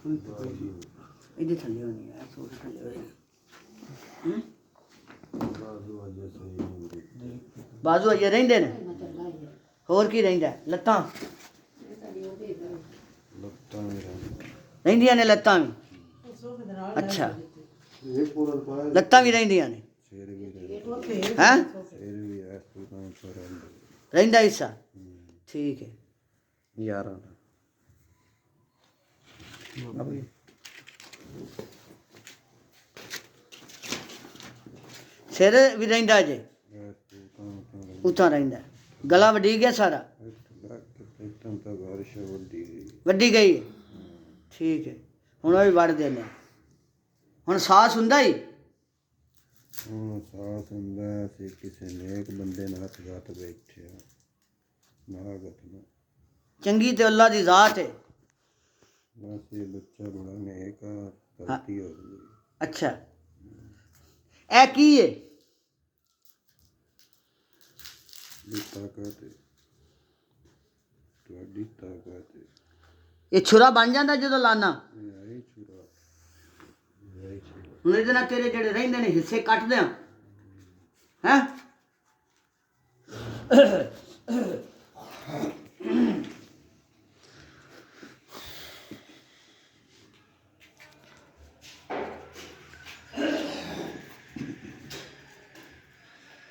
ਇਹਦੇ ਥੱਲੇ ਹੋਣੀ ਹੈ, ਥੋੜੀ ਥੱਲੇ ਹੋਏਗੀ। ਬਾਜ਼ੂ ਅਜੇ ਰਹਿੰਦੇ ਨੇ, ਹੋਰ ਕੀ ਰਹਿੰਦਾ? ਲੱਤਾਂ ਰਹਿੰਦੀਆਂ ਨੇ, ਲੱਤਾਂ ਵੀ। ਅੱਛਾ, ਲੱਤਾਂ ਵੀ ਰਹਿੰਦੀਆਂ ਨੇ, ਹੈਂ? ਰਹਿੰਦਾ ਹਿੱਸਾ, ਠੀਕ ਹੈ। ਯਾਰ ਸਿਰ ਵੀ ਰਹਿੰਦਾ ਜੇ, ਉੱਥਾਂ ਰਹਿੰਦਾ। ਗਲਾ ਵੱਢੀ ਗਿਆ ਸਾਰਾ, ਵੱਢੀ ਗਈ ਹੈ, ਠੀਕ ਹੈ। ਹੁਣ ਉਹ ਵੀ ਵੱਢ ਦਿੰਦੇ। ਹੁਣ ਸਾਹਸ ਹੁੰਦਾ ਹੀ, ਸਾਥ ਹੁੰਦਾ। ਅਸੀਂ ਕਿਸੇ ਨੇਕ ਬੰਦੇ ਨਾਲ ਹੱਥ ਘਾਟ ਬੈਠਿਆ ਚੰਗੀ ਤੇ ਅੱਲਾ ਦੀ ਜ਼ਾਤ ਹੈ। ਬਸ ਇਹ ਬੱਚਾ ਬੜਾ ਨੇਕ ਆ, ਗਲਤੀ ਹੋ ਗਈ। ਅੱਛਾ, ਇਹ ਕੀ ਹੈ? ਤਾਕਤ, ਤੁਹਾਡੀ ਤਾਕਤ। ਇਹ ਛੁਰਾ ਬਣ ਜਾਂਦਾ ਜਦੋਂ ਲਾਣਾ। ਹੁਣ ਇਹਦੇ ਨਾਲ ਤੇਰੇ ਜਿਹੜੇ ਰਹਿੰਦੇ ਨੇ ਹਿੱਸੇ ਕੱਟ ਦਿਆਂ, ਹੈਂ?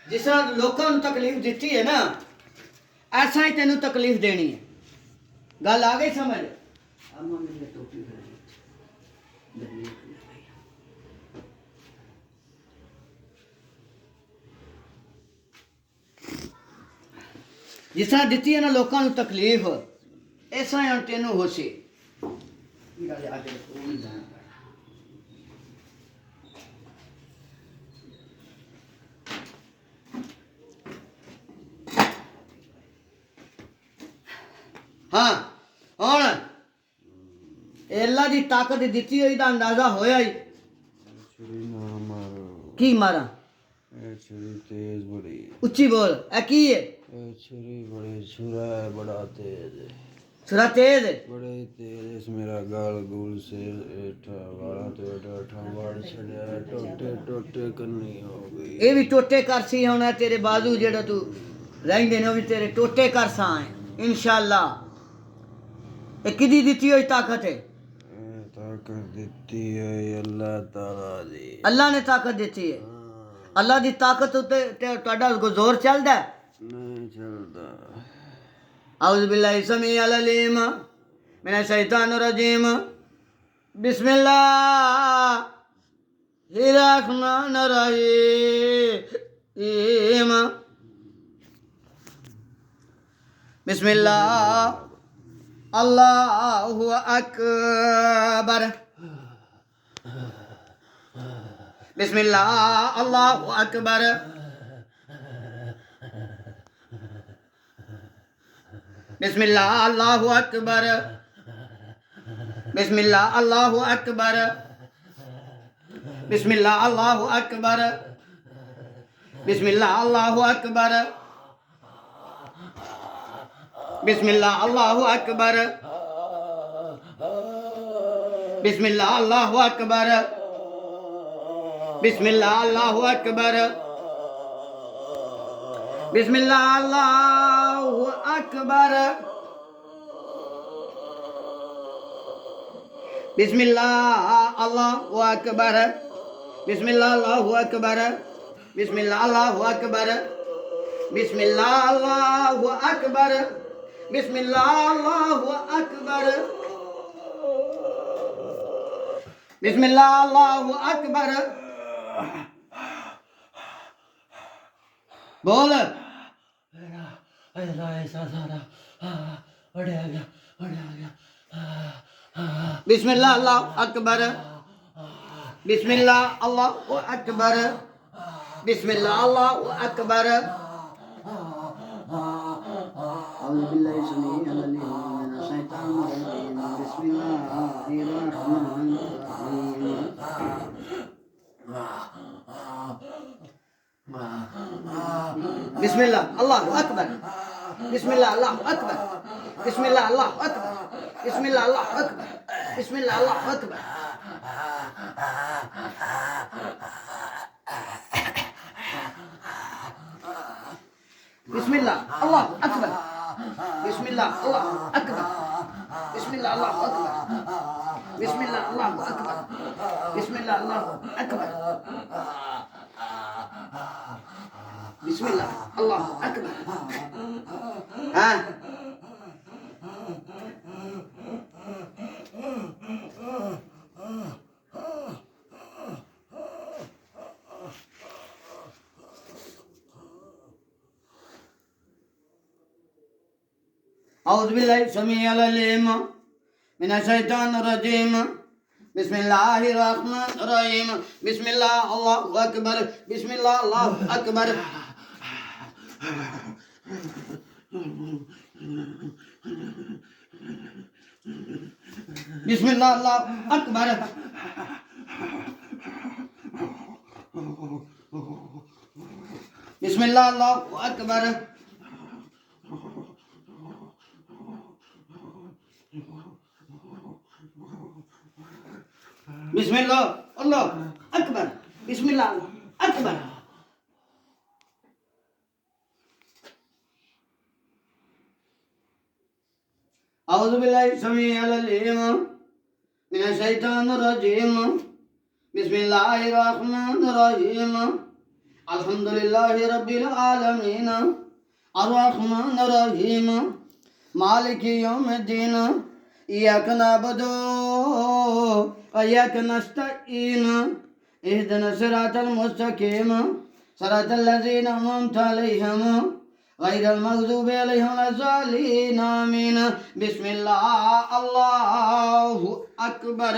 ਜਿਸ ਤਰ੍ਹਾਂ ਲੋਕਾਂ ਨੂੰ ਤਕਲੀਫ ਦਿੱਤੀ ਹੈ ਨਾ, ਐਸਾ ਹੀ ਤੈਨੂੰ ਤਕਲੀਫ ਦੇਣੀ ਹੈ। ਗੱਲ ਆ ਗਈ ਸਮਝ? ਜਿਸ ਤਰ੍ਹਾਂ ਦਿੱਤੀ ਹੈ ਨਾ ਲੋਕਾਂ ਨੂੰ ਤਕਲੀਫ, ਇਸ ਤਰ੍ਹਾਂ ਹੁਣ ਤੈਨੂੰ ਹੋਸੀ। ਹਾਂ, ਹੁਣ ਅੱਲਾ ਦੀ ਤਾਕਤ ਦਿੱਤੀ ਹੋਈ ਦਾ ਅੰਦਾਜ਼ਾ ਹੋਇਆ ਹੀ। ਕੀ ਮਾਰਾਂ? ਤੇਜ਼ ਬੜੀ, ਉੱਚੀ ਬੋਲ। ਇਹ ਕੀ ਹੈ? ਛੁਰੀ ਬੜੀ, ਛੁਰਾ ਹੈ ਬੜਾ ਤੇਜ਼, ਛੁਰਾ ਤੇਜ਼ ਹੈ, ਬੜੇ ਤੇਜ਼। ਇਸ ਮੇਰਾ ਗਾਲ ਗੂਲ ਸੇ ਵਾਲਾ ਤੇ ਠਾ ਵੜ ਛੜਿਆ, ਟੋਟੇ ਟੋਟੇ ਕਰਨੀ ਹੋ ਗਈ। ਇਹ ਵੀ ਟੋਟੇ ਕਰਸੀ। ਹੁਣ ਤੇਰੇ ਬਾਜ਼ੂ ਜਿਹੜਾ ਤੂੰ ਰਹਿੰਦੇ ਨੇ ਉਹ ਵੀ ਤੇਰੇ ਟੋਟੇ ਕਰਸਾਂ ਹੈ ਇਨਸ਼ਾਅੱਲਾ। ਇਹ ਕਿਹਦੀ ਦਿੱਤੀ ਹੋਈ ਤਾਕਤ ਹੈ? ਤਾਕਤ ਦਿੱਤੀ ਹੈ ਅੱਲਾਹ ਤਾਲਾ ਦੀ। ਅੱਲਾ ਨੇ ਤਾਕਤ ਦਿੱਤੀ ਹੈ। ਅੱਲਾ ਦੀ ਤਾਕਤ ਉੱਤੇ ਤੁਹਾਡਾ ਜ਼ੋਰ ਚੱਲਦਾ? ਨਹੀਂ ਚੱਲਦਾ। ਆਊज़ बिल्लाहि समीअल अलीम मिनश शैतानिर रजीम बिस्मिल्लाहिर रहमानिर रहीम बिस्मिल्लाह अल्लाहु अकबर बिस्मिल्लाह अल्लाहु अकबर बिस्मिल्लाह अल्लाहु अकबर बिस्मिल्लाह अल्लाहु अकबर बिस्मिल्लाह अल्लाहु अकबर बिस्मिल्लाह अल्लाहु अकबर बिस्मिल्लाह अल्लाहु अकबर बिस्मिल्लाह अल्लाहु अकबर बिस्मिल्लाह अल्लाहु अकबर बिस्मिल्लाह अल्लाहु अकबर बिस्मिल्लाह अल्लाहु अकबर बिस्मिल्लाह अल्लाहु अकबर बिस्मिल्लाह अल्लाहु अकबर बिस्मिल्लाह अल्लाहु अकबर बिस्मिल्लाह अल्लाहु अकबर बिस्मिल्लाह अल्लाहु अकबर। बोल। बिस्मिल्लाह अल्लाहु अकबर बिस्मिल्लाह अल्लाहु अकबर बिस्मिल्लाह अल्लाहु अकबर। औज़ु बिल्लाहि समीअल अलीम मिनश शैतानिर रजीम बिस्मिल्लाहिर रहमानिर रहीम। बिस्मिल्लाह अल्लाहु अकबर बिस्मिल्लाह अल्लाहु अकबर बिस्मिल्लाह अल्लाहु अकबर बिस्मिल्लाह अल्लाहु अकबर बिस्मिल्लाह अल्लाहु अकबर बिस्मिल्लाह अल्लाहु अकबर बिस्मिल्लाह अल्लाहु अकबर बिस्मिल्लाह अल्लाहु अकबर बिस्मिल्लाह अल्लाहु अकबर बिस्मिल्लाह अल्लाहु अकबर बिस्मिल्लाह अल्लाहु अकबर हाँ أعوذ بالله السميع العليم من الشيطان الرجيم بسم الله الرحمن الرحيم بسم الله الله أكبر بسم الله الله أكبر بسم الله الله أكبر بسم الله الله أكبر بسم الله الله أكبر بسم الله أكبر أعوذ بالله السميع العليم من الشيطان الرجيم بسم الله الرحمن الرحيم الحمد لله رب العالمين الرحمن الرحيم مالك يوم الدين إياك نعبد وإياك نستعين اهدنا الصراط المستقيم صراط الذين أنعمت عليهم غير المغضوب عليهم ولا الضالين آمين بسم الله الله أكبر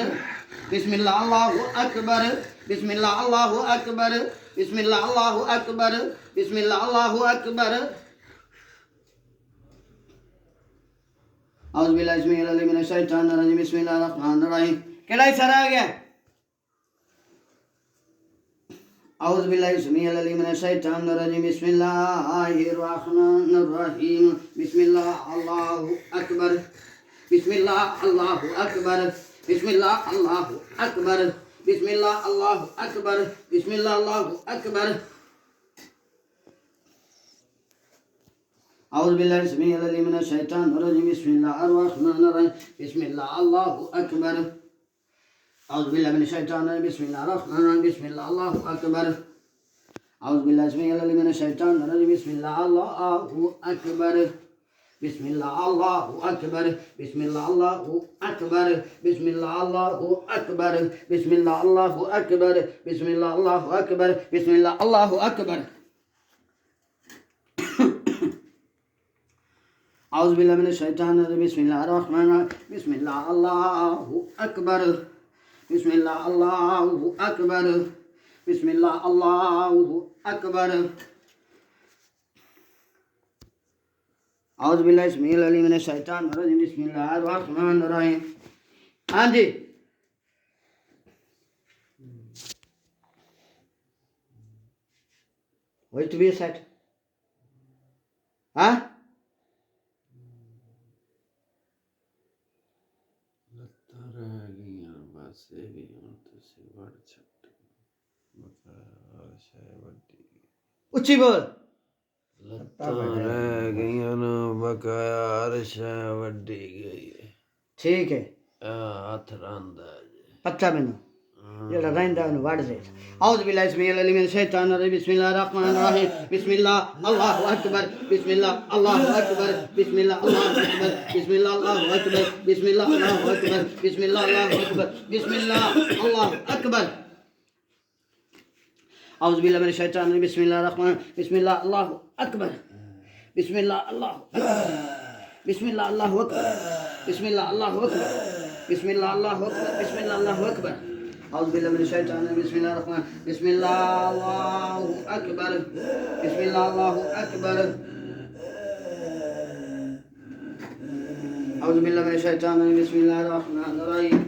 بسم الله الله أكبر بسم الله الله أكبر بسم الله الله أكبر بسم الله الله أكبر أعوذ بالله السميع العليم من الشيطان الرجيم بسم الله الرحمن الرحيم केड़ा इशारा आ गया أعوذ بالله السميع العليم من الشيطان الرجيم بسم الله الرحمن الرحيم بسم الله الله أكبر بسم الله الله أكبر بسم الله الله أكبر بسم الله الله أكبر بسم الله الله أكبر أعوذ بالله السميع العليم من الشيطان الرجيم بسم الله الرحمن الرحيم بسم الله الله أكبر أعوذ بالله من الشيطان الرجيم بسم الله الرحمن الرحيم بسم الله الله أكبر أعوذ بالله السميع العليم من الشيطان الرجيم بسم الله الله أكبر بسم الله الله أكبر بسم الله الله أكبر بسم الله الله أكبر بسم الله الله أكبر بسم الله الله أكبر بسم الله الله أكبر أعوذ بالله من الشيطان الرجيم بسم الله الرحمن الرحيم بسم الله الله أكبر بسم الله الله أكبر بسم الله الله أكبر أعوذ بالله السميع العليم من الشيطان الرجيم بسم الله الرحمن الرحيم हाँ जी wait to be set हाँ उच्ची बोल लत्तां रह गईयां ना बकाया अर्श वड्डी गई ठीक है हथ रंदा पता मैनू जेड़ा रहिंदा उन्हें वड़ दे औज़ बिल्लाहि इस्मिल अलीम मिन शैतानिर रजीम बिस्मिल्लाहिर रहमानिर रहीम बिस्मिल्लाह अल्लाहु अकबर बिस्मिल्लाह अल्लाहु अकबर बिस्मिल्लाह अल्लाहु अकबर बिस्मिल्लाह अल्लाहु अकबर बिस्मिल्लाह अल्लाहु अकबर बिस्मिल्लाह अल्लाहु अकबर बिस्मिल्लाह अल्लाहु अकबर औज़ बिल्लाहि मिनश शैतानिर रजीम बिस्मिल्लाहिर रहमानिर बिस्मिल्लाह अल्लाहु अकबर बिस्मिल्लाह अल्लाहु बिस्मिल्लाह अल्लाहु अकबर बिस्मिल्लाह अल्लाहु अकबर बिस्मिल्लाह अल्लाहु अकबर बिस्मिल्लाह अल्लाहु अकबर औज़ बिल्लाहि मिनश शैतानिर रजीम बिस्मिल्लाहिर रहमानिर बिस्मिल्लाह अल्लाहु अकबर बिस्मिल्लाह अल्लाहु अकबर औज़ बिल्लाहि मिनश शैतानिर रजीम बिस्मिल्लाहिर रहमानिर रहीम